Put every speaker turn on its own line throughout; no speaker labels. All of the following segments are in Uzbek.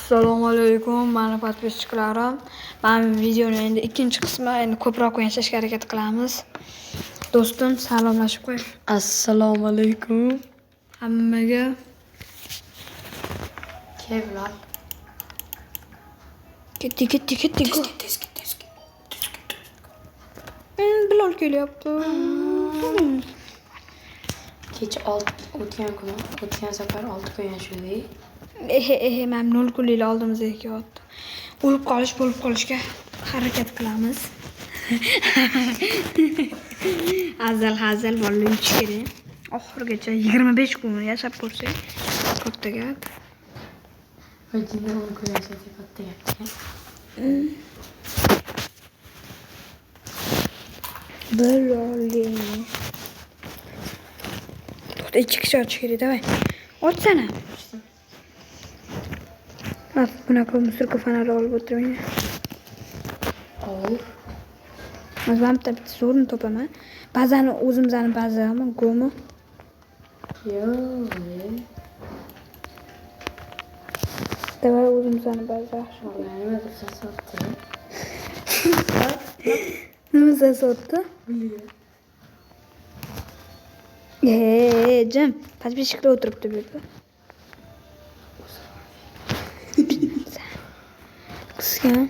Assalomu alaykum, mana podpischiklarim. Mana videoning endi ikkinchi qismi, endi ko'proq yashashga harakat qilamiz. Do'stim, salomlashib qo'y.
Assalomu alaykum.
Hammaga
Kevlar.
ketdik. Bilol kelyapti.
Kecha o'tgan safar 6 kun yashadik.
Men 0 kunlik oldimizga kelyapti. Bo'lib qolishga harakat qilamiz. Hazal bolalar yutish kerak. Oxirigacha 25 kun yashab ko'rsak, katta gap.
Vajinda 10 kun yashadik, katta gap.
Bilolini. To'xta, 2 kishi ochish kerak, davay. Ochsana. Bunaqa musurka fonari olib o'tirmayman. O'zim bitta so'rini topaman. Ba'zan o'zimizning ba'zami go'mi.
Yo'q.
Davay o'zimizning ba'zi. Nima sotdi? Jim, podpischilar o'tiribdi bu yerda. Qisgan.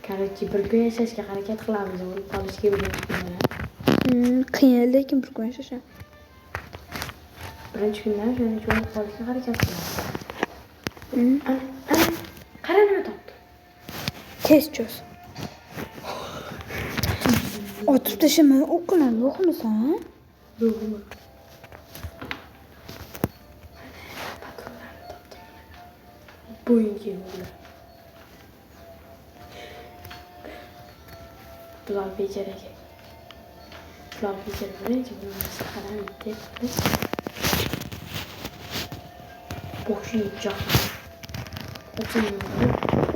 Qaraki bir kun yashashga harakat qilamiz, o'lib qolishga o'rganishga.
Qiyin, lekin bir kun yashasham.
Birinchi kundan o'lib qolishga harakat qilamiz. Qara nima topdi?
Tez cho'z. Otib tashlama, o'qilma, yo'qmisan?
Yo'qmi? Bo'yinga yo'qlar. Bular bejaraga. Birinchi bo'lmasa qarang deb. Boshini jo'q.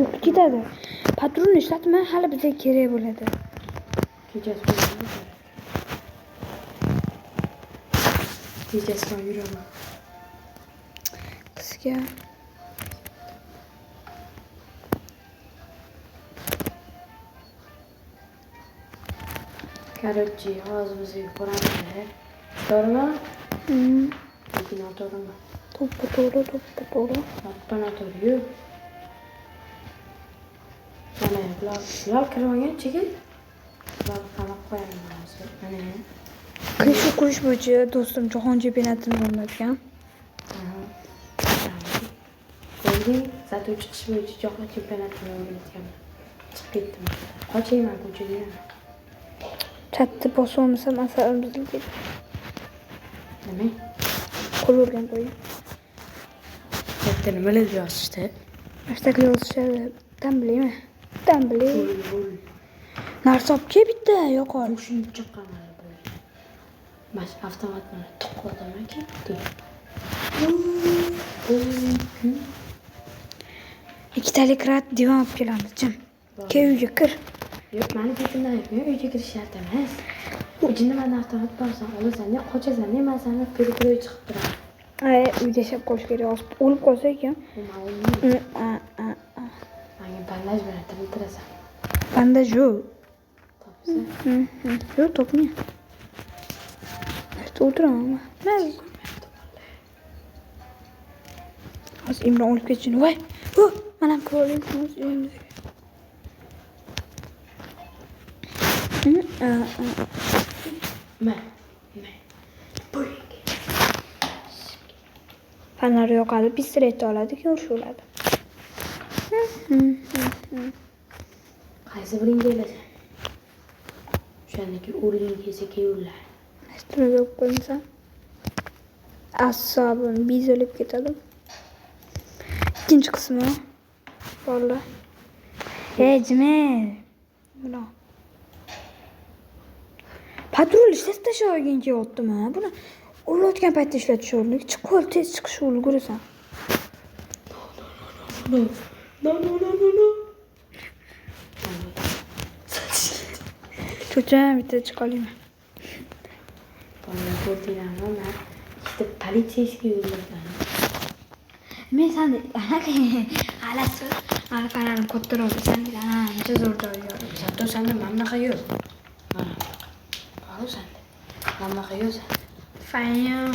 O'qib ketadi. Patron ishlatma, hali bizga kerak bo'ladi.
Kechasi yuraman.
Qizga.
Короче, hozir bizga ko'ramiz. To'g'rimi? Lekin noto'g'rimi?
To'g'ri.
Noto'g'ri. Mana bular kirmagan chekil. Bular qamab qo'yaman hozir. Mana.
Kirish bo'yicha do'stim jahon chempionatini o'ynayotgan.
Keyin zato chiqish bo'yicha jahon chempionatini o'ynayotgan. Chiqib ketdim. Qochayman ko'chaga.
Chatni bosolmasam asarim buzildi.
Nima?
Qo'l urgan qo'ying.
Chatda nimalar yozishdi?
Hashtaglar yozishadi. Tambilaymi? Tambilay. Narsa olib kel bitta, yo'qol.
Shuni chaqqanlar bo'ladi. Mas avtomatni to'qqidaman ketdi.
Ikkitalik rat divan olib kelamiz, Jim. Kel uyga kir.
Yo'q, meni ketimdan aytmay, uyga kirish shart emas. Ujinda meni avtomat borsan, olasan-da, qochasan-da, men seni perikroy chiqib turaman.
Uyda yashab qolish kerak. O'lib qolsak-ku.
Menga bandaj bilan tirtirasan.
Bandaj yo'q.
Topsa.
Yo'q, topmayman. O'tiraman. Hozir Imron olib ketsin. Voy. Mana ham kirib olaylik uyimizga.
Bo'yinga.
Fanar yoqadi, pistolet oladi, keyin urishadi.
Qaysi biring kelasan? O'shandagi o'rgin kelsa keyurlar.
Astroga olib qo'ymasa, asabim bezilib ketadi. Ikkinchi qismi. Bolalar. Jimel. Mana. Patrul ishlab tashlagin kelyaptimi? Buni ulayotgan paytda ishlatish o'rniga chiqib tez chiqishga ulgurasan.
No.
Cho'cham bitta chiqolayman.
Bolalar ko'rdinglarmi? Men ikkita politsiyskiy yo'llagan.
Men seni alasi ana kanalni ko'tarib olasan deydi. Ana ancha zo'r joy yo'q.
Zato sende mana bunaqa yo'q. Mana bunaqa. Bor sende. Mana bunaqa yo'q sende.
Fayam.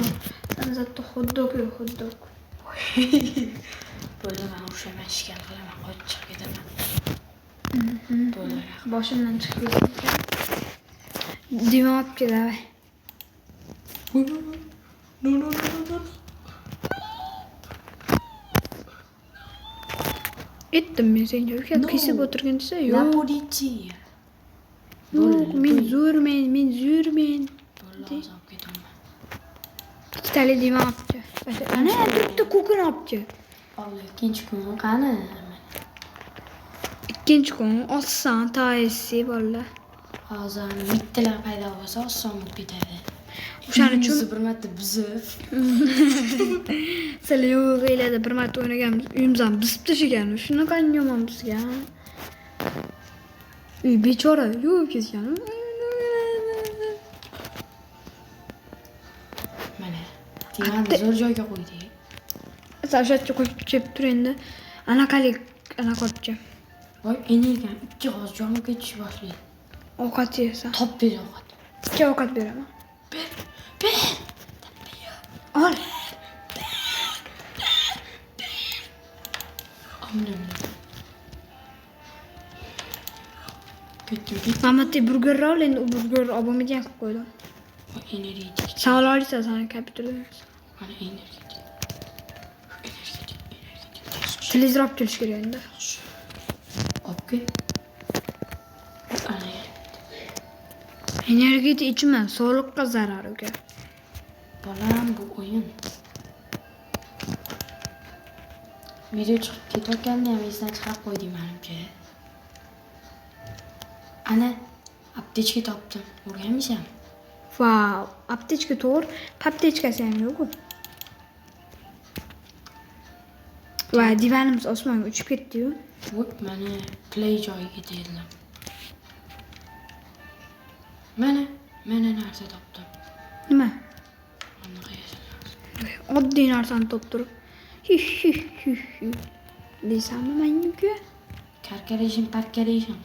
Sen zato xuddoq yo'q, xuddoq.
Bo'ldi, men o'shaman ishkal qilaman, qochib chiqib ketaman. Bo'ldi.
Boshimdan chiqib ketdi. Dima olib kel, davay.
No.
Aytdim men senga uka kesib o'tirgin desa,
La
yo'q.
politsiya.
Yo'q, men zo'rmen.
Bo'ldi, hozir olib ketaman.
Ikkitali dima olib kel. Ana bitta ko'kini olib kel.
Oldi, ikkinchi kun qani?
Ikkinchi kun olsan, taisi bolalar.
Hozir mittalar paydo bo'lsa, oson bo'lib ketadi.
O'shaning uchun
bir marta buzib.
sizlar yo'q elada bir marta o'ynaganmiz, uyimizdan buzib tashlagan. Shunaqa yomon buzgan. Uy bechora yo'q ketgan.
Mana, dimani zo'r joyga qo'ydik.
Sashatga qo'yib chep tur endi. Anaqalik qo'yibchi.
Voy, energiyam ikki g'oz jonib ketish boshlaydi.
Ovqat yeysan.
Top ber ovqat.
Ikki ovqat beraman.
Ber.
Ol.
Ketdim.
Mamatga burger ol, endi u burger olib bo'lmagan qilib qo'ydim.
Energetik.
Sen ololsan, sen kapitulda.
Mana energetik.
Televizor olib kelish kerak endi.
Olib kel. Ana.
Energetik ichma, sog'liqqa zarar uka.
Bolam, bu o'yin. Video chiqib ketayotganda ham esdan chiqarib qo'ydim menimcha. Ana, aptechka topdim. O'rganmisam?
Vau, aptechka to'g'ri, aptechkasi ham yo'q-ku. Va divanimiz osmonga uchib ketdi-yu.
Voy, mana play joyiga keldim. Mana narsa topdim.
Nima?
Bunaqa yashash.
Oddiy narsani topib turib. Deysanmi menga?
Karkarashin, parkarashin.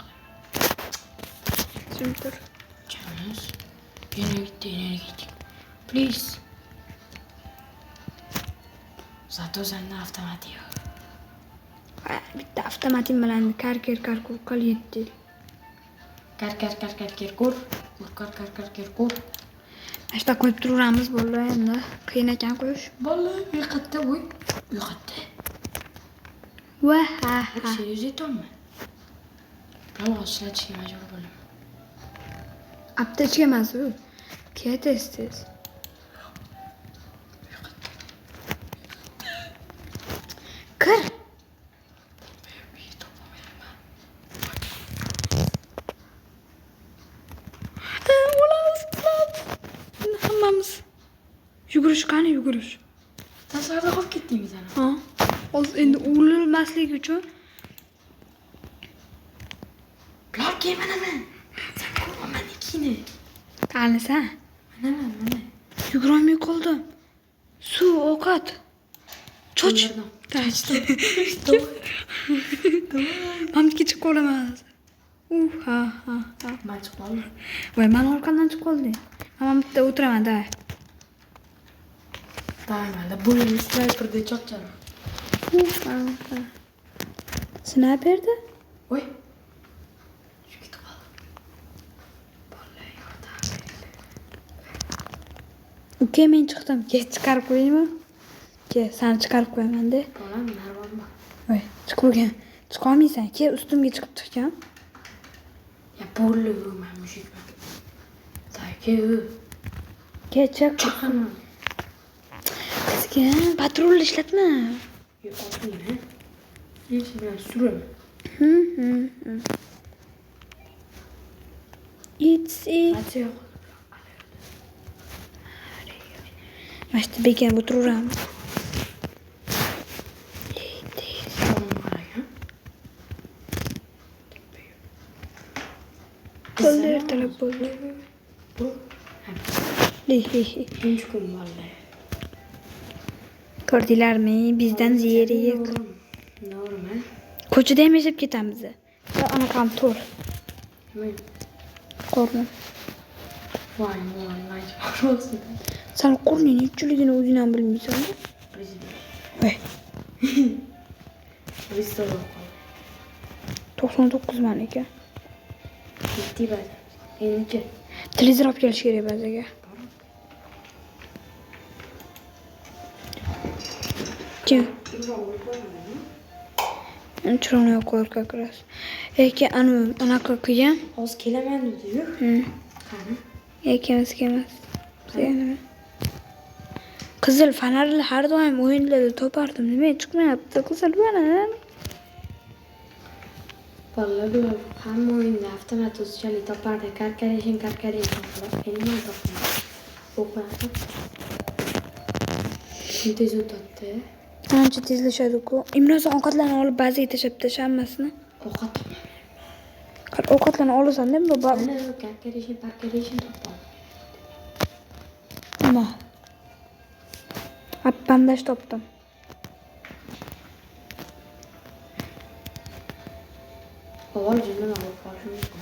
Tushuntir.
Chamiz. Energetik. Please. Zato sende avtomatik yo'q.
Bitta avtomatim bilan karkur qil yetdi.
Kar kur. Kur.
Ashta qo'yib turamiz bolalar endi. Qiyin ekan qo'yish.
Bola, uyoqda voy. Uyoqda.
Va ha.
Serios aytayapman. Biroq ishlatishga majbur bo'laman.
Aptechka emas u. Tez. Kir. Hammamiz yugurish qani yugurish.
Tasavvurda qolib ketdingiz ana.
Ha. Hozir endi o'lilmaslik uchun
Bular kelmanaman. Sen ko'rmaman ikkini.
qanisan?
Mana.
Yugurolmay qoldim. Suv, ovqat. Choch.
Tachdim.
Mamga chiqib qolaman. Ha.
Men chiqib qoldim.
Voy, men orqamdan chiqib qoldim. Hamma bitta o'tiraman, da.
Mana bu sniperda cho'qchaman.
Sniperda?
Voy. Shu ketib qoldi. Bola yordam.
Uka, men chiqdim. Ke chiqarib qo'yaymi? Ke, seni chiqarib qo'yaman-da.
Bolam narvonmi?
Voy, chiqmagan. Chiqolmaysan. Ke, ustimga chiqib chiqgan.
Ya bo'li men mushukman. Taki.
Ke, chiq.
Chiqaman.
Sizga patrul ishlatma.
Yo'q, otmayman. Hech men suraman.
It's
Atsa yo'q.
Mana shu bekan o'tiramiz. Bo'ldi, ertalab bo'ldi.
Bu. Birinchi kun vallahi.
Ko'rdinglarmi? Bizdan ziyrak.
Nima?
Ko'chada ham yashab ketamiz. Va anaqam tur.
Nima?
Qo'rqdim.
Voy, majbur bo'lsin.
Sen qo'rning nechchiligini o'zing ham bilmaysan. Voy,
Risola.
99 man ekan.
Yetti ba'zi. Endi
Televizor olib kelish kerak bazaga. Kim? Chiroqni yo'q как раз. Lekin anaqa qilgan.
hozir kelaman dedi-yu. Qani?
Kelmas. Qizil fonarni har doim o'yinlarda topardim. Nima chiqmayapti? Qizil fonar.
Bolalar hamma o'yinda avtomat o'zchalik topardi. Karkarashin qilib. Endi nima topdim? O'qiyapti. Tez o'tadi.
Ancha tezlashadi-ku. Imro'zon ovqatlarni olib bazaga tashlab hammasini.
Ovqat.
Ovqatlarni olasan-da, bu
Mana karkarashin topdim.
nima? Bandaj topdim.
Avval jindan olib qolishim mumkin.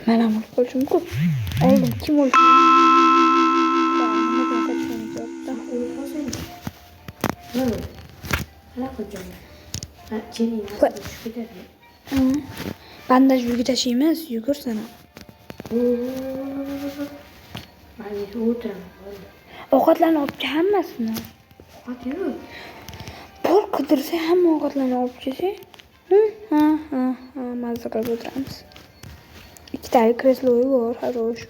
Men ham olib qo'yishim mumkin. Oldim. Kim oldi? Nimadan qochgan ekan?
Olib qolsang. Nima? Hala qo'ydim. Ha, jeni tushib ketadi.
Bandaj yurgi tashiymiz, yugursan.
Mana o'tiraman.
Ovqatlarni olib kel hammasini.
Ovqat yo'q.
Bor qidirsa hamma ovqatlarni olib kelsa. Ha, mazza qilib o'tiramiz. Ikkitali kreslo bor, xarosh.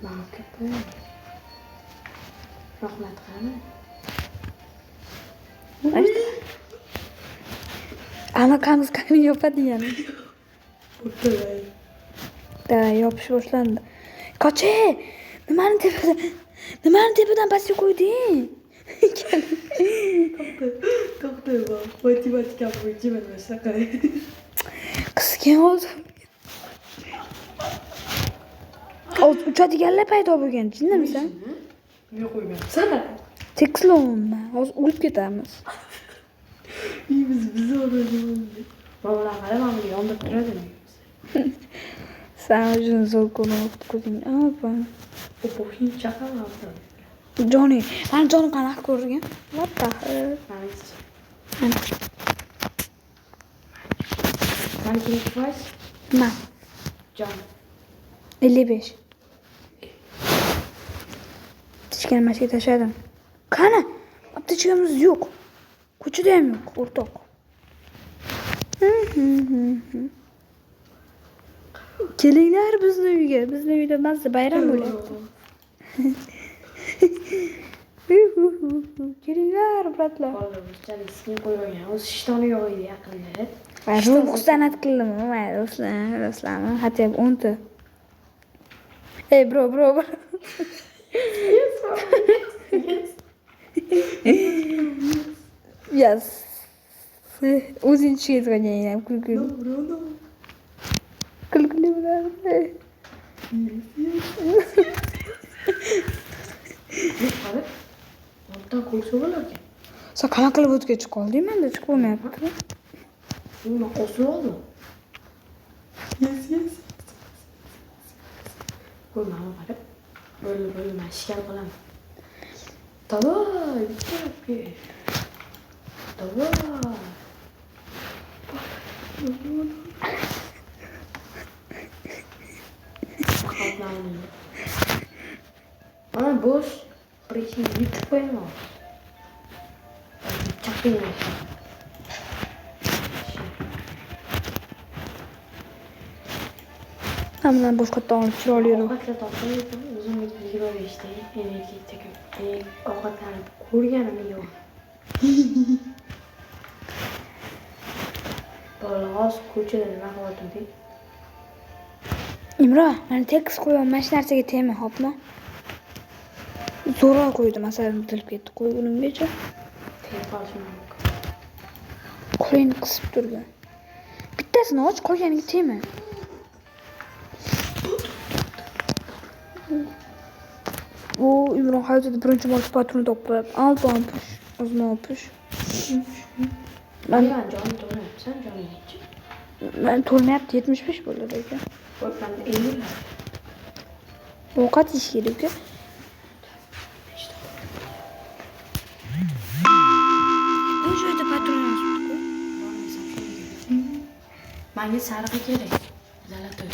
Ma'lumki qo'yaman. Rahmat qani.
Anaqamiz qani yopadi yana.
O'tiray.
Da, yopish boshlandi. Qochi! Nimani tepadan pastga qo'yding?
To'xta, matematika bo'yicha mana shunaqa.
Qisgan hozir. Uchadiganlar paydo bo'lgan, jinnisan?
Nima qo'ygansan?
Tekslonma, hozir o'lib ketamiz.
Biz o'rganamiz. Bolalar qarab, mana yonib turadi.
Sen uchun zo'r ko'rib ko'rding. Apa.
Bu hiç chaqalardi.
Johnny, mana Johnny qanaqa ko'rgan? What the hell?
Qancha foiz?
Nima?
Jon.
55. Tishgan mashina tashladim. Qani? Aptechkamiz yo'q. Ko'chada ham yo'q, o'rtoq. Kelinglar bizni uyga. Bizni uyda mazza bayram bo'lyapti. Kelinglar, bratlar.
Hozir iskin qo'ygan. O'z ishtoni yo'q edi yaqinda.
Ruxsat qildim, do'stlarmi? Hatto 10 ta. Ey, bro. Yes. O'zing tushirgan kulkul.
No.
Kulkul bilan.
Qarab. Ondan qo'ysa bo'larkan.
Sen qanaqa qilib o'tga chiqib qolding? Menda chiqib bo'lmayapti.
Nima qo'sib oldi? Yes. Qo'yma, qarab. Bo'lma, ishkal qilaman. Davay, bitta. Davay. Qolmaning. Mana bo'sh prichin yutib qo'yaman. Chaqinglar.
Hamma boshqatdan olib chiroyliroq.
Ovqatlar topib, o'zim yig'ib ishda, energetika. Ovqatlarni ko'rganim yo'q. Bolalar ko'chada nima qilyapti?
Imro, meni tekis qo'yib, mana shu narsaga tegma, xo'pmi? Zo'rg'a qo'ydim, masalan, bitilib ketdi. Qo'y ungacha.
Tegib qolishim mumkin.
Qo'lingni qisib turgan. Bittasini och, qolganiga tegma. O Imron hayotida birinchi marta patron topib, alban push, ozma push.
Ben canım donuyor. Sen canın hiç.
Ben to'lmayapti 75 bo'ladi ekan.
Bak ben de 50 lira.
Ovqat ish kerak ekan. Bu yerda patron yozibdi-ku.
Menga sariq kerak. Zalatoy.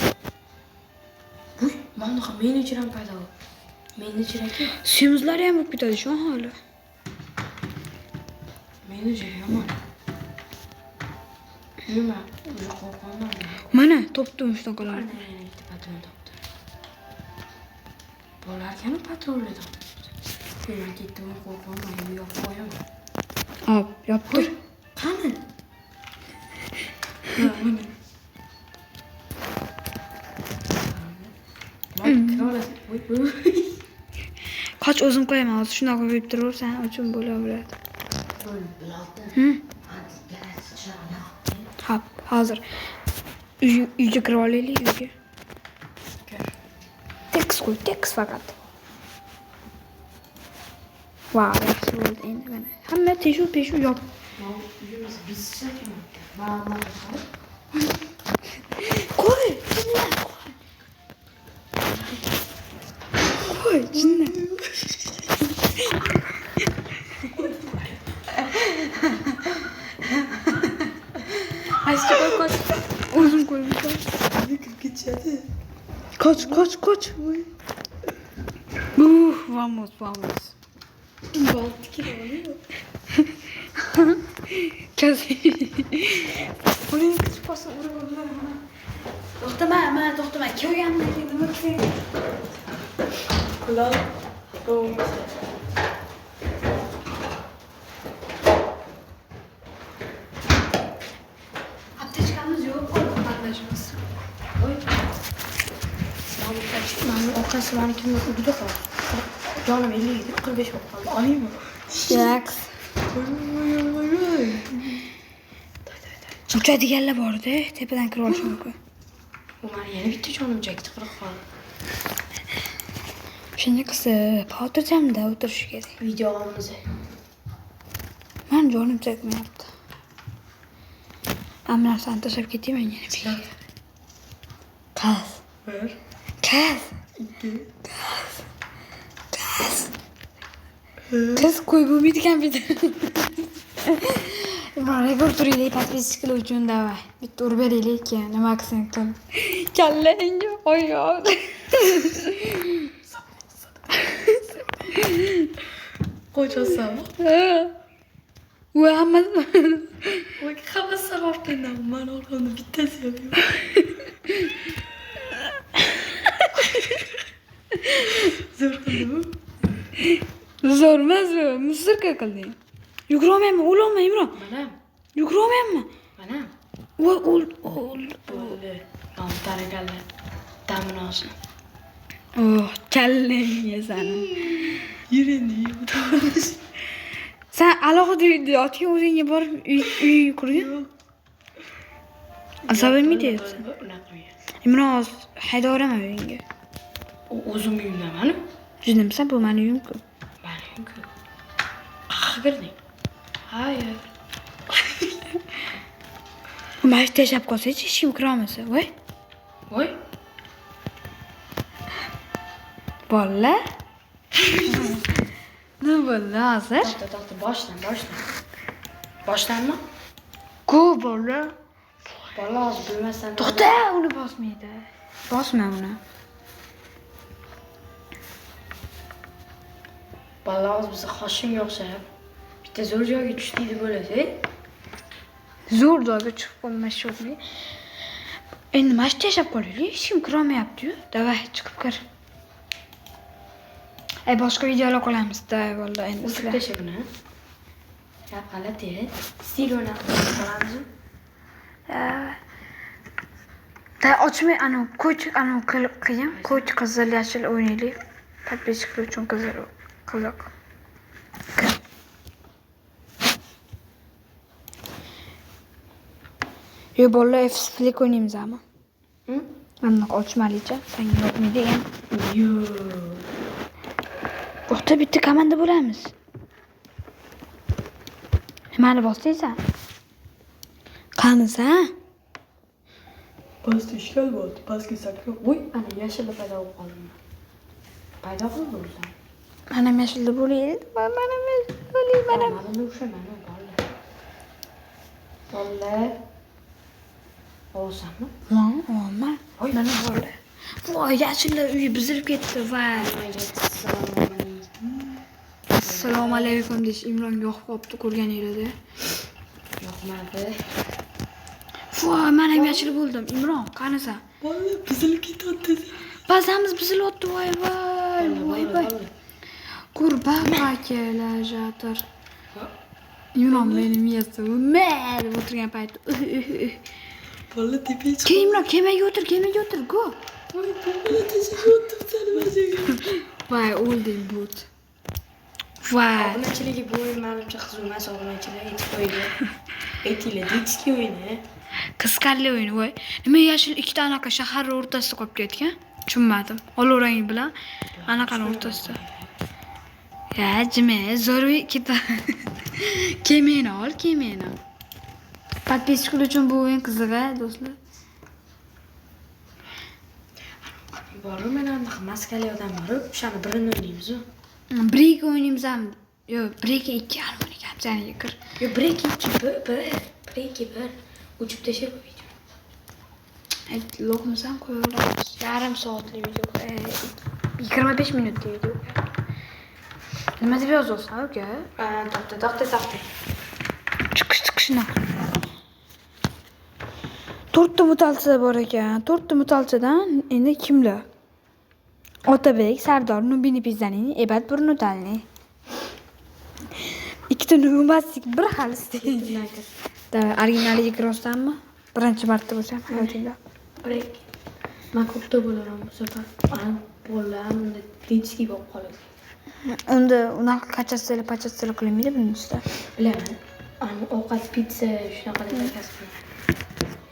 Vuy, mana menejer ham paydo bo'ldi. Menejer aka.
Semizlari ham bo'lib ketadi shu hali.
Menejer yomon. Nima? O'zi qo'rqaman.
Mana topdim shunaqalar.
Ana ikkita patron topdi. Bo'larkan patronlar. Men ketdim qo'rqaman. Yo'q qo'yaman.
Hop, yoptir.
Qani? Ha, mana.
Qoch o'zim qo'yaman, hozir shunaqa qo'yib turaversan, uchun bo'laveradi. Hop, hozir uyga kirib olaylik, uyga. Tekst qo'y, tekst faqat. Vau, yaxshi bo'ldi endi mana. Hamma teshu yop.
Uyimiz bizsakmi? Mana
Qo'y, qo'y, jinni. Ayşe koç. Uzun koymuşlar.
ketadi.
Koç. Vamos.
Baltik oluyor.
Kes. Uning küçük pası urib. To'xtama. Kelgandan keyin nima kerak?
Kulol.
Aptechkamiz yo'q, qatnashamiz.
Oy. Mani orqasi kimdir urdi qol. Jonim 50 edi, 45 bo'lib qoldi. Olaymi?
Yaks. Uchadiganlar bor-da, tepadan kirib olish mumkin.
U meni yana bitta jonim chekdi, qirib qoldi.
Shunday qilsa, xotirjamda o'tirish kerak.
Videomiz.
Men jonim chekmayapti. Ammo narsani tashlab ketayman yana. Qaz.
Bir.
Qaz.
Ikki.
Qaz qo'y bo'lmaydigan bitta. Rekord turaylik подписчикlar uchun davay. Bitta urib beraylik, nima qilsang qil. Kallang oyoq.
Qo'ychasam.
Voy hamma.
Voy hamma sababdan men orqamda bittasi yo'q. Zo'r qildimi?
Zo'r emas, musirka qilding. Yugurolmayman, o'lolmayman Imron.
Mana.
Yugurolmayman.
Mana.
Voy
Bo'ldi. Nom taraganlar. Damini olsin.
Oh, kallang yesani.
Yureni.
Sen alohida otgan o'zingga borib uy qurgin. Asabimni deyapsan. Imron haydaveraman uyingga.
O'zim uyimdaman.
Jinimsan, bu meni uyim-ku.
Menimku. Qayerga kirding? Hayır.
Mana shu tashlab qolsa-chi, hech kim kira olmasa, voy.
Voy.
Bolalar. Nima bo'ldi hozir?
To'xta, boshdan. Boshdanmi?
Ko'p bolalar.
Bola hozir bilmasdan.
To'xta, uni bosmaydi. Bosma uni.
Bola hozir bizni Hoshimga o'xshab bitta zo'r joyga tushdi bo'ladi.
Zo'r joyga chiqib qolmas sho'rmi? Endi mana shu tashlab qo'yaylik, hech kim kira olmayapti-yu. Davay, chiqib kir. Boshqa videolar qolamiz-da, vallo endi
O'sib tasha buni. Ya g'alati. Stil o'ynab
Da ochmay qiyin. Ko'ch qizil yashil o'ynaylik. Подписчиклар uchun qiziq. Yo bolalar F-Split o'ynaymiz ama. Mana ochmalicha, senga yo'qmi degan.
Yo'q.
To'xta, bitta komanda bo'lamiz. Nimani bosdingsan? Qanisa?
Pastda ishkal bo'ldi. Pastga sakrab. Voy, ana yashilda paydo bo'lib qoldim. Paydo bo'ldi o'zi.
Mana yashilda bo'laydi. Mana bo'laydi.
Mana o'sha mana bolalar. Olasanmi?
Olma.
Voy,
Mana bo'ldi. Voy, yashillar uyi buzilib ketdi. Voy. Assalomu alaykum desh Imron yo'q qopti ko'rganingizda.
Yo'qmadi.
Voy, men ham yashil bo'ldim. Imron, qanisa?
Bolalar buzilib ketyapti.
Bazamiz buzilyapti. Voy. Qurba akalar. Imron meni miyasi deb o'tirgan payt.
Bolalar tepaga chiqib.
Imron, kemaga o'tir, go.
Voy, bolalar tepaga o'tiribdi bajaga.
Voy, o'lding but. Voy.
Obunachilik bu o'yin menimcha qiziq emas, obunachilar aytib qo'ydi. Aytinglar, ditskiy o'yini.
Qiziqarli o'yin voy. Nima yashil ikkita anaqa shahar o'rtasida qolib ketgan? Tushunmadim. Olovrang bilan anaqani o'rtasida. Ya, jime, zo'rvi ikkita. Kemeni ol. Подписчиклар uchun bu o'yin qiziq-a, do'stlar.
Bormi, men anaqa maskali odam bor, o'shani birini o'ynaymiz-ku.
Break o'ynaymiz ham. Yo'q, break 2 ham o'ynaymiz, janiga kir.
Yo, break 1. O'chib tashab qo'ydim.
Lokmasam qo'yaveramiz. Yarim soatlik video. 25 minutlik video. Nima deb yozyapsan, uka?
To'xta.
Chiqishni. 4 ta mutalsa bor ekan. 4 ta mutalsadan endi kimlar? Otabek, Sardor, Nubini Pizzaning, Ebat Burnutalining. Ikkita numastik bir xil istaydi. Da, originaliga kirosdanmi? Birinchi marta bo'lsa ham hayotingda.
Break. Men ko'pda bo'laram bu safar. Bolalar unda ditskiy bo'lib qoladi.
Unda unaqa pachatsiyalar qilinmaydi buning ustida.
Bilaman. Ovqat pitsa shunaqa deb aytasiz.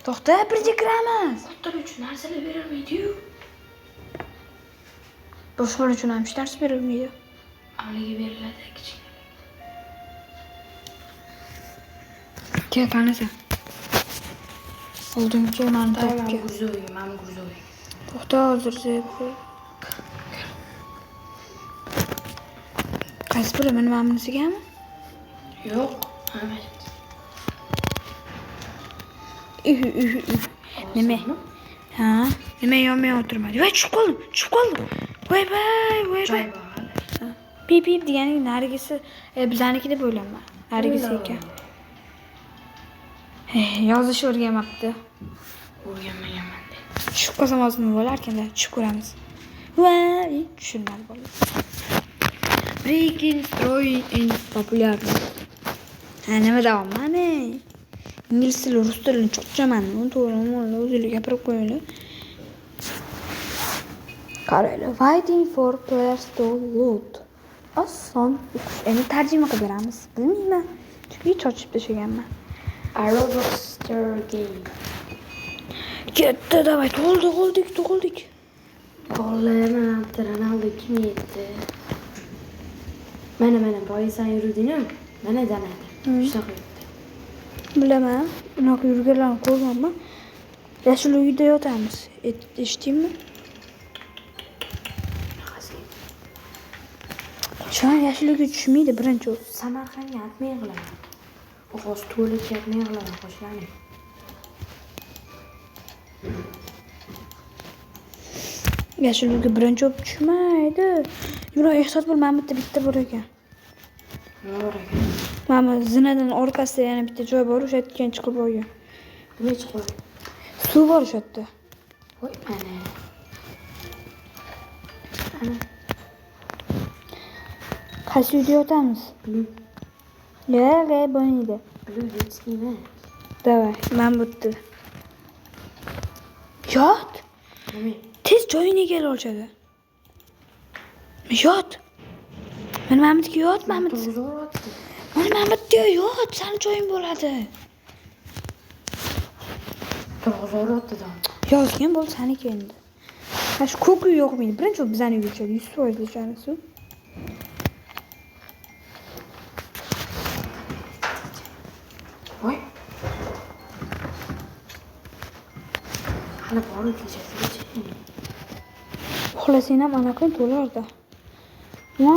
To'xta, birga kiramiz.
Kattalar uchun narsalar berilmaydi-yu.
Boshqalar uchun ham hech narsa berilmaydi.
Avliga beriladi kichik.
Kel qanasa. Oldingi mani topga.
Mana gurzo'y.
To'xta, hozir zeb. Qaysi biri? Meni mamnusigami?
Yo'q, mana.
Nima? Ha? Nima yonmay o'tirmadi? Voy, tushib qoldim. Voy. Pip deganing narigisi, bizaniki deb o'ylayman. Narigisi ekan. Yozish o'rganmabdi.
O'rganmaganman deb.
Tushib qolsam hozir nima bo'larkan-da? Tushib ko'ramiz. Voy, tushunmadi bola. Breaking Destroy eng populyarni. Nima davom? Mana ingliz tili, rus tilini cho'chaman. To'g'rimi? O'zingizga gapirib qo'yinglar. Qaranglar. Fighting for players to loot. Oson. Endi tarjima qilib beramiz. Bilmayman. Chunki chochib tashlaganman.
A Robloxster game.
Ketdi, davay, to'g'ildik.
Bolalar Ronaldo kim yetdi? Mana boyasan yuruvding-ku. Mana danadi. Shunaqa yuribdi.
Bilaman. Unaqa yurganlarni ko'rganman. Yashil uyda yotamiz. Eshitdingmi? Shon yashil uyga tushmaydi birinchi o'zi.
Samarqandga atmay qilaman. O'g'oz to'lib ketmay qilaman qo'shlarni.
Yashil uyga birinchi o'p tushmaydi. Yura, ehtiyot bo'l, mana bitta bor ekan.
Nima bor ekan?
Mana zinadan orqasida yana bitta joy bor, o'sha yerdan chiqib olgan.
Nima chiqib?
Suv bor o'sha yerda.
Voy, ana.
Qaysi uyda yotamiz? Yo'q, bo'lmaydi.
Bludetskiymi?
Davay, men bu yerda. Yot.
Nima?
Tez joyini egall olishadi. Yot. Mana Mamatga yot, Mamat. Mana Mamatga yot, seni joying bo'ladi.
To'g'ri.
Yozgan bo'l, seniki endi. Mana shu ko'k uy yo'qmaydi. Birinchi bizani uyga tushadi, 100% tushadi.
Hali borib kechasigacha.
Uxlasang ham ana kun to'lardi. Ha.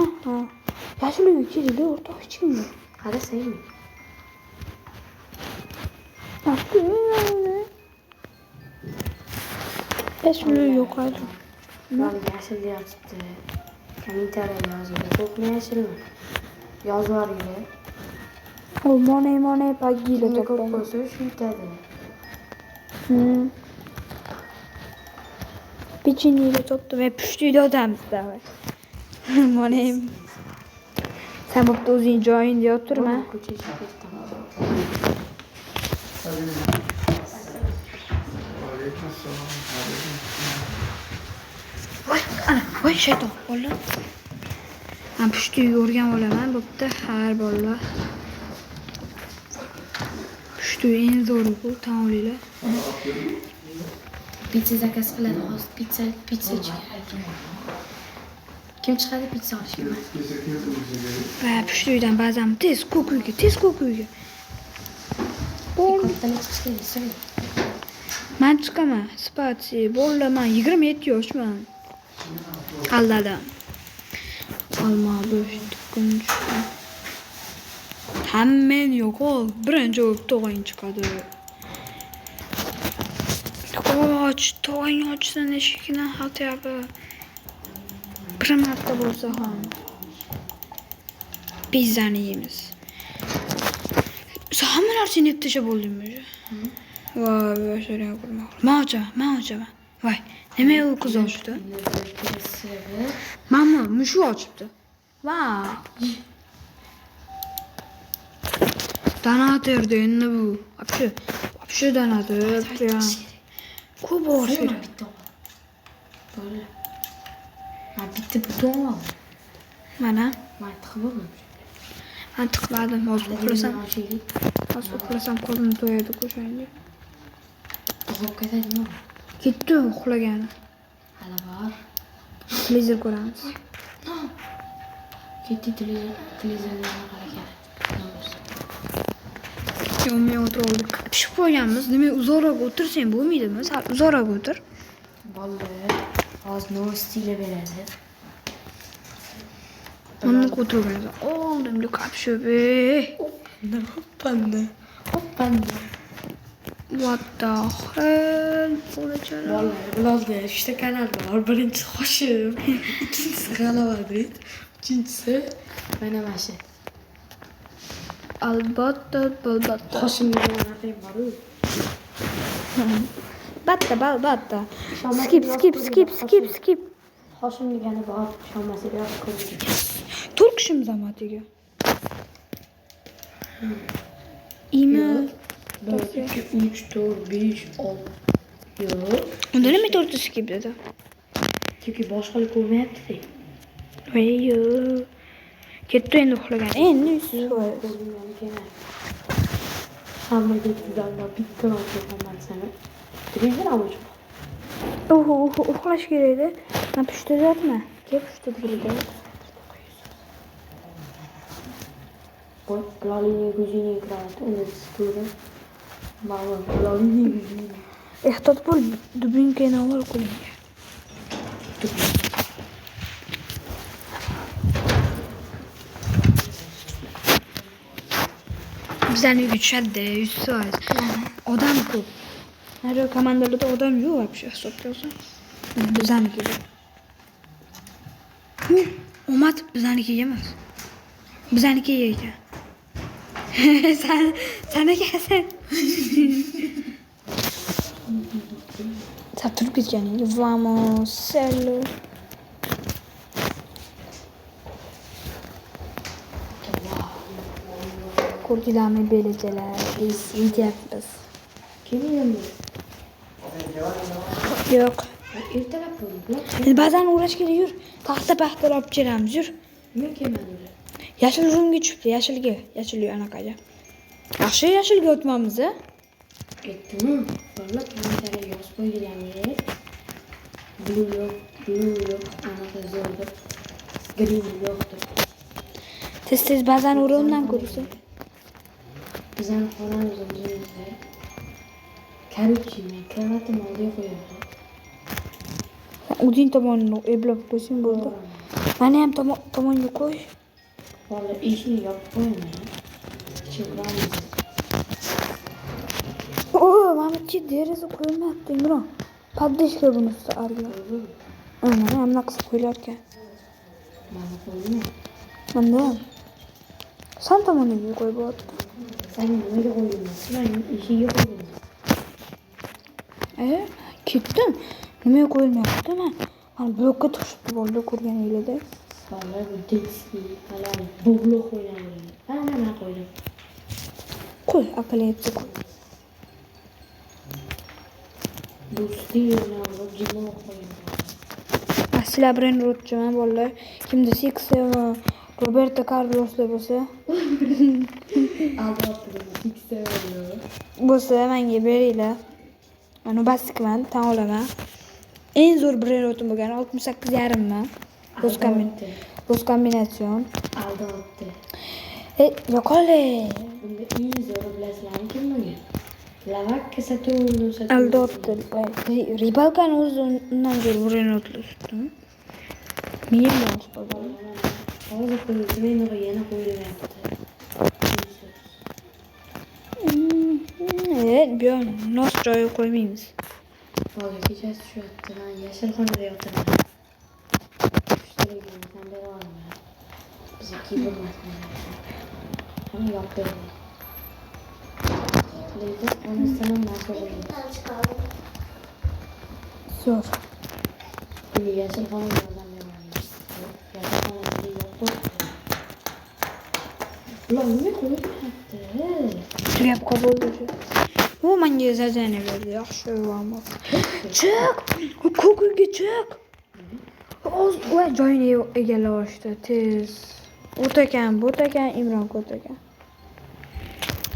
Yashil uyga keldi, o'rtoq hech kim yo'q.
Qarasangmi?
Yashil uy yo'q hali.
Mana yashil deyapti. Kommentariya yozinglar. Ko'pmi yashilmi? Yozib yuboringlar.
O money pagila
Kimga ko'p
topgan.
bo'lsa shu yutadi.
Pechenyeyle toptum. Hep püştüydü odamızda. Money. Sen bu o'zing joyingda o'tirma.
Ko'chaga chiqib ketaman.
Voy, ana, voy shayton, bola. Men püştüyü o'rgan olaman, bo'pti, har bola. Püştüyü eng zo'ri bu, tan olinglar.
Pizza zakaz qiladi hozir. Pizza chiqadi. Kim chiqadi pizza olishga?
Va püştüyüden ba'zan tez ko'kuyga.
Kattalar chiqishga esa.
Men chiqaman, spatsi, bola, men 27 yoshman. Aldadim. Olma bo'shdi kunchi. Hammen yo'q ol. Birinchi bo'lib tog'ang chiqadi. Tog'ang ochsin eshikni xatyabi. Bir marta bo'lsa ham. Pizzani yeymiz. Hammalar seni tashlab bo'ldingmi? Voy, boshlarga ko'rma. Men ochaman. Voy, nima u qiz ochdi? Mana mushu ochibdi. Vau. Donaterdi endi bu. Вообще donater. Ko'p bor
bitta. Bo'la. Men bitta buton oldim.
Mana.
Men tiqmadim.
Men tiqmadim. Hozir uxlasam qo'lim to'yadi o'shanga.
Uxlab ketadimi?
Ketdi uxlagani.
Hali bor.
Televizor ko'ramiz.
Ketdi televizorga qaragan.
Men o'tirib pishib qo'yganmiz. Nima uzoqroq o'tirsang bo'lmaydimi? Sal uzoqroq o'tir.
Bo'ldi. Hozir novostiga beradi.
Uni o'tirgan. Oldimda qapishib.
Hoppanda.
What the hell? Bo'lachala.
Vlogda 3 ta kanal bor. Birinchisi Hoshim, ikkinchisi G'alobat, uchinchisi mana shu.
Albatta.
Hoshimga narxim bor-ku.
Batta. Skip.
Hoshim degani bor, shomasiga yozib qo'ydik.
Turkishim zamatiga. Imi
1, 2, 3, 4, 5, 6. Yo'q.
unda nima to'rtta skip dedi?
Chunki boshqalar ko'rmayapti.
Voy. Ketdi endi uxlagan. Endi uysizvoy.
Hammaga tuzalma bitta o'qigan seni. Deyman ammo.
Uxlash kerak edi. Men pushta yotma. Kel pushta digida.
Вот, плавление грузини играет. Он стура. Мало, плавление грузини.
Ehtiyot bo'l, dubinkani olib qo'ying. Bizlarni uyga tushadi, 100%. Odam ko'p. Nari komandalarda odam yo'q вообще hisobga olsam. Bizlarniki. Omad bizlarnikiga emas. Bizlarnikiga ekan. Sen ekansan. Sen turib ketganing. Vamos, sello. Ko'rdinglarmi belachalar? Biz yetyapmiz.
Kim endi?
Yo'q.
Ertalab bo'ldi.
Endi ba'zan uğrash kerak yur. Taxta olib kelamiz yur.
Nima kelmadi?
Yashil rumga tushibdi, yashil uy anaqaga. Yaxshi yashilga o'tmamiz, a?
Ketdimi? Valla kommentariya yozib qo'yganlar. Blue yo'q, anaqa zo'rdir. Green yo'qdir.
Tez ba'zan o'rindan ko'rsa.
Bizning xonamiz o'zimizda. Korоче, men kravatimni oldiga qo'yaman.
O'zing tomonini eplab qo'ysang bo'ldi. Mani ham tomonga qo'y.
Valla eshikni yopib qo'yaman. Chiqamiz.
Mamatchi deraza qo'yilmayapti, Imron. Paddeshka bunisi arga. Mana hamma qilib qo'yilar ekan.
Mana qo'yma.
Manda san tomoniga qo'yib bo'lyapti.
Sen nimaga qo'ymaysan? Men eshigiga qo'ydim.
Ketdim. Nimaga qo'yilmayapti men? Mana blokka tushibdi bo'ldi ko'rganinglarda.
Valla bu tekski, falan bug'lo qo'ygan. Mana qo'ydim.
Qo'y, akalayapti qo'y.
Bu stilni olib jimoa qo'ydim.
Sizlar bilan o'tchaman bolalar. Kimda Sixi va Roberto Carloslar bo'lsa,
Albatta Sixi
bo'lsa menga beringlar. Mana bastikman, tan olaman. Eng zo'r brelotim bo'lgan 68,5 man. Bo'z kombinatsion.
Albatta.
Yo'qolay.
Bunda eng zo'ri bilasizlarmi kim bo'lgan? Lavakka Saturno
Albatta. Ribalkani o'zi undan zo'r brelotlar tutdimi? Men bilan qoldim.
Hozir qo'ydim, meni yana qo'yilyapti.
Bu yoq nos joyi qo'ymaymiz.
Hozir kechasi tushyapti, men yashil xonada yotaman. Kuchliligini ham bera olaman. Bizga kiydirmasmi? Hamma yopib. Lekin onasidan narsa qo'ydim.
Zo'r.
Buni yashil xonada yozam beraman. Yashil xonada yopib. Ular nima qo'yyapti?
Tugab qoldi. U menga zadaniya berdi, yaxshi vamo. Chiq! Ko'kga chiq! Voy joyini egallab olishdi, tez. O'takan, Imron o'takan.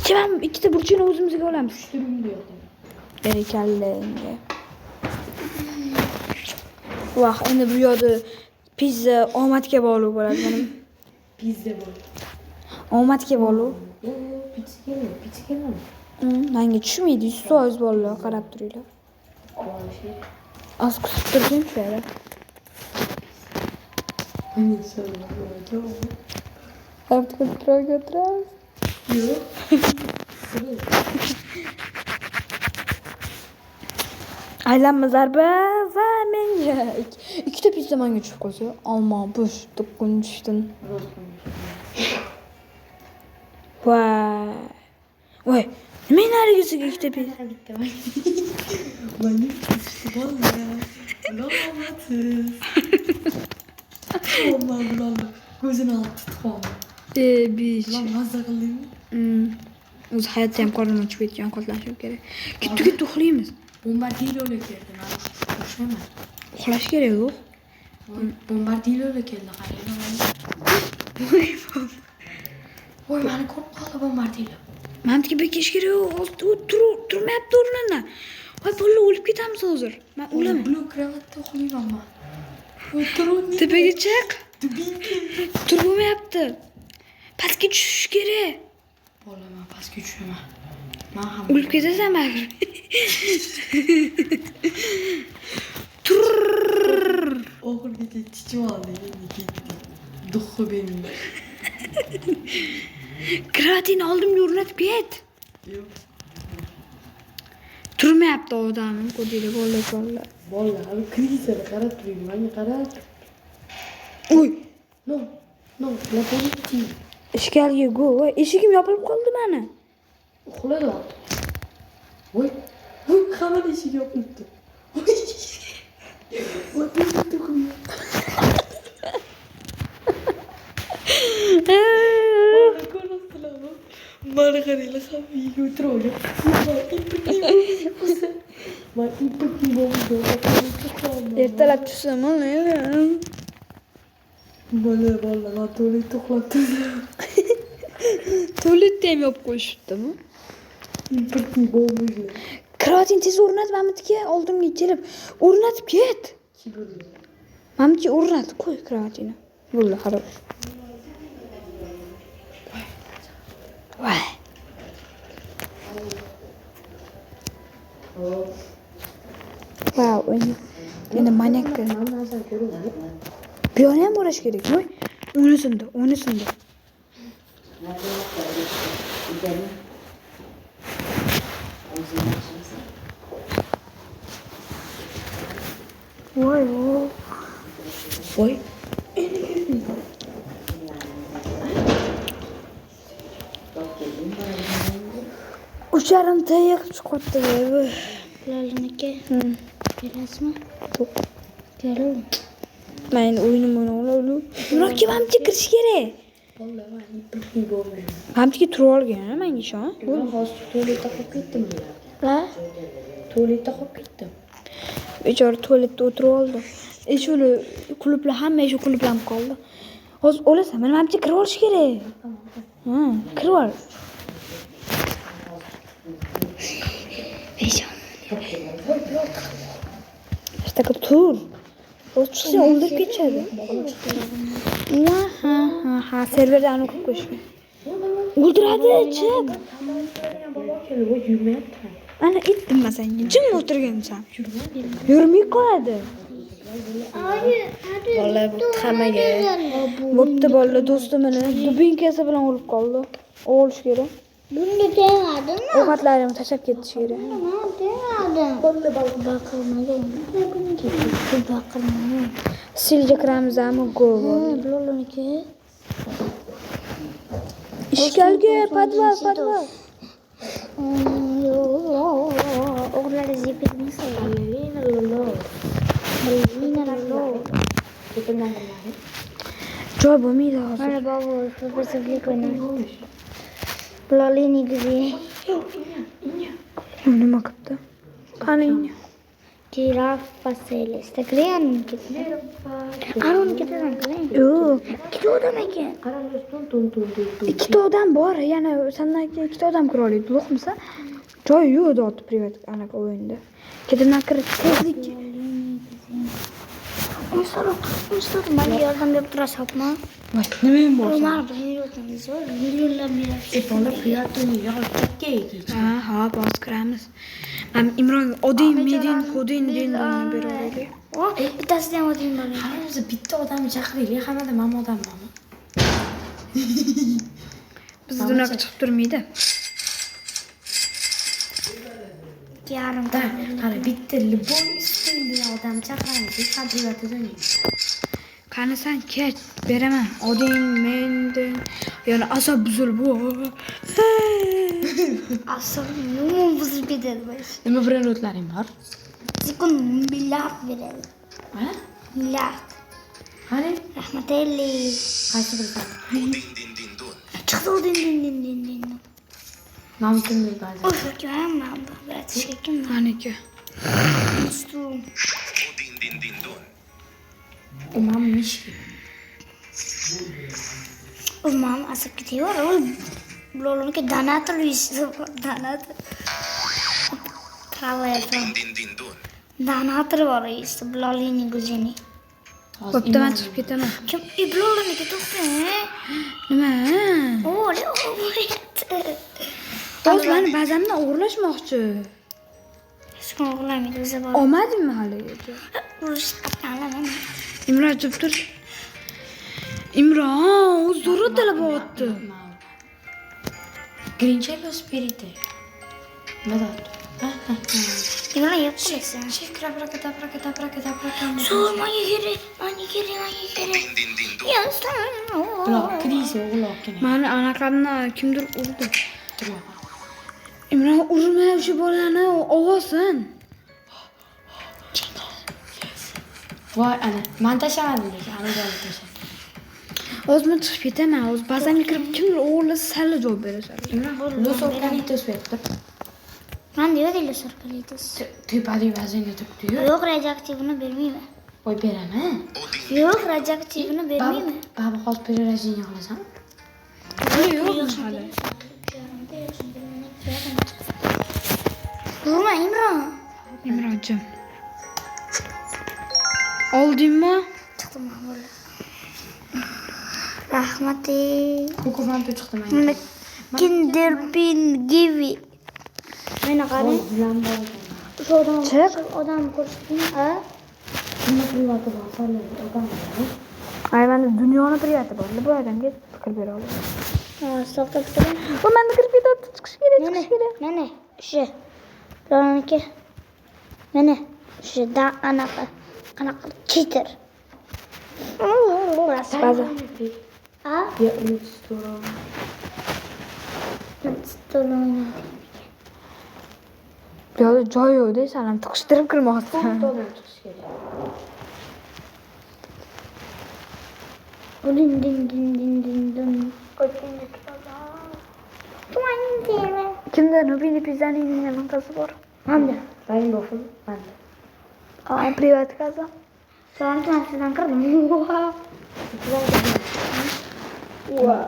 Kim ikkita burchini o'zimizga olamiz.
Tushtirimda yo'qdi.
Berkallenga. Vah, endi bu yo'da pizza omadga bog'liq bo'ladi benim.
Pizza bor.
Omadga bog'liq.
Pizza keladi.
Menga tushmaydi, 100% bolalar qarab turinglar.
Olishi.
Az kutib turgan shuyada. Artık götürürüz.
Yo'q.
Aylanma zarba va menga ikkita pizza menga tushib qolsa, ammo bo'sh tuqqun tushdin. Voy, nima narigisiga ikkita pizza?
Mana lo'matiz. Omma bilan ko'zini olib tutqon.
Bish.
Lan mazza qildingmi?
O'zi hayotda ham qornim ochib ketgan qotlanishim kerak. Ketdi uxlaymiz.
Bombardilyolar keldi, men uxlayman.
Uxlash kerak yo'q.
Bombardilyolar keldi, qarang. Voy, meni ko'rib qoldi bombardilyo.
Menga bekish kerak yo'q. Turmayapti o'rnidan. Voy, bolalar o'lib ketamiz hozir. Men o'laman.
Blok kravatda uxlayman men.
Tepaga chiq. Turmayapti. Pastga tushish kerak.
Bo'laman, pastga tushaman. Men ham
O'lib ketasan baribir.
oxirgacha chichib oldi, endi ketdi. Duxi benim.
Kravatini oldimga o'rnatib ket.
Yo'q.
Turmayapti odamim, ko'rdinglar bolalar.
Bolalar, krizani qarab turing, menga qarab.
Uy,
No, laboratory.
ishgalga go. Voy, eshigim yopilib qoldi meni.
Uxlaydi. Voy, hamma eshik yopilibdi. Voy, bitta qo'y. Mana qaranglar, hamma uyga o'tirib Men ipotni bo'ldi.
Ertalab tushsam mana.
Mana bolalar to'liq uxlab turdi.
Tualetda ham yopib qo'yishibdimi?
Ipotni bo'ldi.
Kravatini tez o'rnat, Mamatga oldimga kelib o'rnatib ket. Mamatga o'rnat, qo'y kravatini. Bo'ldi, xarob. Voy. Wow, endi manyak.
Hamma narsani ko'ruvdi.
Bu yerni ham bo'lash kerak. Voy, unisindi. Voy.
Voy.
Ucharim tayiq chiqibdi.
Loliniki. Kelasizmi?
Yo'q.
Keling.
Men o'yinim o'ynayman. Murakka mamchi kirish kerak.
Vallahi men bir bo'lmayman.
Mamchiga turib olgan, menga ishon.
Men hozir tualetda qolib ketdim.
Ha?
Tualetda qolib ketdim.
Bechora tualetda o'tirib oldi. Shuni klublar hamma shu klublam qoldi. Hozir o'lasan, men mamchi kirib olish kerak. Ha, kirib ol. Bechora. Ishtaqa tur. O'z chiqsa o'ldirib ketadi. Ha, serverdan o'qib qo'yishgan. O'ldiradi, chiq.
Bobo keldi, voy yurmayapti.
Ana aytdim senga, jim o'tirgansan. Yurmay qoladi.
Vallahi bu hammaga.
Bo'pti bolalar, do'stim meni dubinkasi bilan o'lib qoldi. O'lish kerak.
Bunga tegmadimi?
Ovqatlarimni tashlab ketish kerak.
Nima tegmadim? Qo'lni baqirmadim. Bunga baqirmadim.
Silga kiramizmi? Go.
Loliniki.
Ishgalga podval.
O'g'illar zepirni
Joy bo'lmaydi hozir.
Mana bobo, professorlik o'ynaydi. Lolini güzel.
Nima qilibdi? Qani?
Jirafa seleste. Kilian gitti. Arun ketidan kilian.
Yo'q.
Ikkita odam ekan.
Qarang,
Ikkita odam bor, yana sendan keyin ikkita odam kira oladi. Yo'qmisa, joy yo'q dot privat anaqa o'yinda. Ketimdan kirib tezlik.
Ustoz, menga yordam berib turasizmi?
Voy, nima bor?
Umar bilmayotgansiz, millionlab berasiz.
Bola privatni yig'ib ketgan.
Ha, boz kiramiz. Men Imron Odin, Medin, Hodin dinlarni beraylik.
O, bittasida ham odam bor.
Hozir bitta odamni chaqiraylik, hammada mamo odam bormi?
Bizda unaqa chiqib turmaydi.
Yarimta.
Qara, bitta liboy istinli odam chaqiramiz, ham privatda o'ynaymiz.
Qani sen kech beraman. Odin, Mendin, yana asob buzilib.
Asıl yumum buzulib ketadi bosh.
Nima bilan o'tlaring bor?
Sekund milliard beradi.
Ha?
Milliard.
Qani?
Rahmatilli.
Qaysi birdan?
Chiqdi din.
Namkimni ba'zi.
O'sha kimman bu? Bratishga kimman?
Qaniki?
Ustu.
Umam mishki.
Umam asab ketiyor. Loliniki donator uyisi. Donator. Travel. Donator bor uyisi. Lolini guzini.
Bo'pti, men chiqib ketaman.
Kim? Loliniki to'xta.
Nima?
O'g'li.
Hozir meni bazamdan o'g'irlashmoqchi.
Hech kim o'g'irlamaydi, o'zi bor.
Olmadingmi haligacha?
Urush qatnalaman.
Imron jib tur. Imron, o'z zo'r talab o'tdi.
Grinchelo spiriti. Nima?
Imron yapışacaksın.
Shikra brakata.
Soğur mani geri. Ya sen.
Uloq, kirisi uloqgina.
Meni anaqamni kimdir urdi. Imron, urma o'sha bolani, ovosin.
Voy ana, men tashlamadim lekin, ana joyga tashladim.
Hozir men chiqib ketaman. Hozir bazamga kirib kimdir o'g'irlasa salla javob berasan.
Los Orcanitos berdi.
Ben diyor değil sorkalitos.
Tepadagi vaznga turibdi-yu.
Yok radyoaktivini vermeyeyim.
Voy beraman.
Yok radyoaktivini vermeyeyim.
Baba hozir pererajini olasan?
Yo'q hali.
Vurma İmran.
Imronjim. Oldingmi?
Çıktım ben böyle. Rahmati.
Ko'kofanta chiqdi menga.
Kinderbin Givi. Meni qarang.
Bilan bor.
Şu odam.
Çık.
Şu odam ko'rsatding. Ha?
Nima privati bor, sollaydi, odam bor.
Ay menda dunyoni privati bor. Bu odamga fikr bera olaman.
Ha, to'xtab turing.
Bu menda kirib ketadi, chiqish kerak, chiqish kerak.
Mana shu. Bironiki. Mana shu da anaqa. Qanaqa cheater.
Baza.
Ha?
Ya, unutdim.
Stoloni.
Bu yoqda joy yo'q-da, salam tiqishtirib kirmoqsan.
To'g'ri chiqish kerak.
Din din din din din din.
Kimda Nubini pizzaning nimasi bor?
Manda.
Rainbow Full, manda.
Ay, privat kaza.
So'ng tansidan kirdim.
Wow.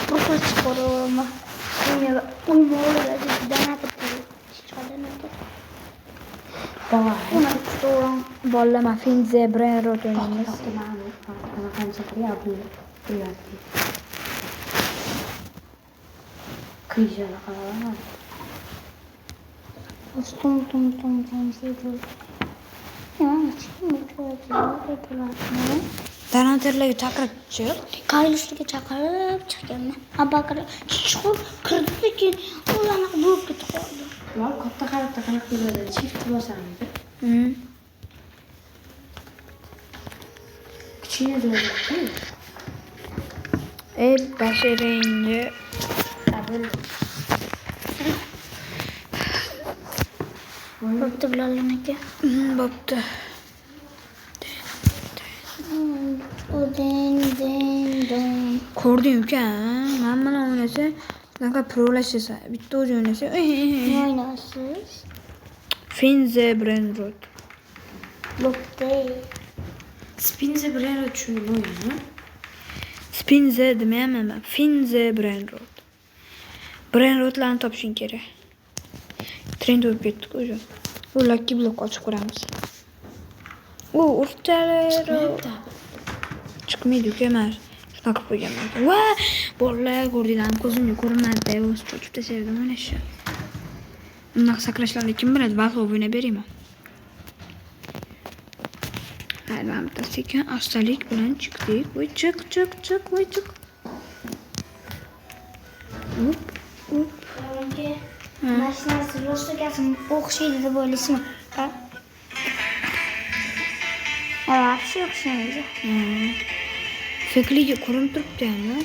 Ruxsat chiqarolma. Menga umrda danatir. Chiqardim. Una tutuyorum.
Bollama Finze Brain Rot o'ynaymiz.
Qancha qilyapti? Privati. Kıyacağına karar.
Tum seydi. Ya, chiqib turadi.
Donatorlarga chaqirib chiq.
Qaylishiga chaqirib chiqqanman. Abakir chiqib kirdi keyin ularni bo'lib ketib qoldi.
Var katta qanaqa qiladi? Shift bosamiz. Kichkina joyda.
Bashiringa
Bo'pti bilaman aka.
bo'pti.
Den.
Ko'rding uka, men bilan o'ynasa, bunaqa prolashsa, bitta o'zi o'ynasa,
Oynasiz.
Finze Brain Rot.
Bo'pti.
Spinze bilen tushundim o'yinni.
Spinze demayman men. Finze Brain Rot. Brain Rotlarni topishing kerak. Trend bo'lib ketdi o'zi. Bu Lucky Block ochib ko'ramiz. U urtalari chiqmaydi uka, men shunaqa qilib qo'yganman. Va, bolalar ko'rdinglarmi, ko'zimga ko'rinmadi, o'zi cho'chib tashladim mana shu. Unaqa sakrashlarni kim biladi, balki o'ynab berayman. Hayır, bitta sekin astalik bilan chiqdik. Voy chiq, voy chiq. Hop.
Mashinasi ro'stagasini o'xshaydi deb o'ylaysizmi? Ha? Yaxshi o'xshaydi.
Fekliga ko'rinib turibdi-mi?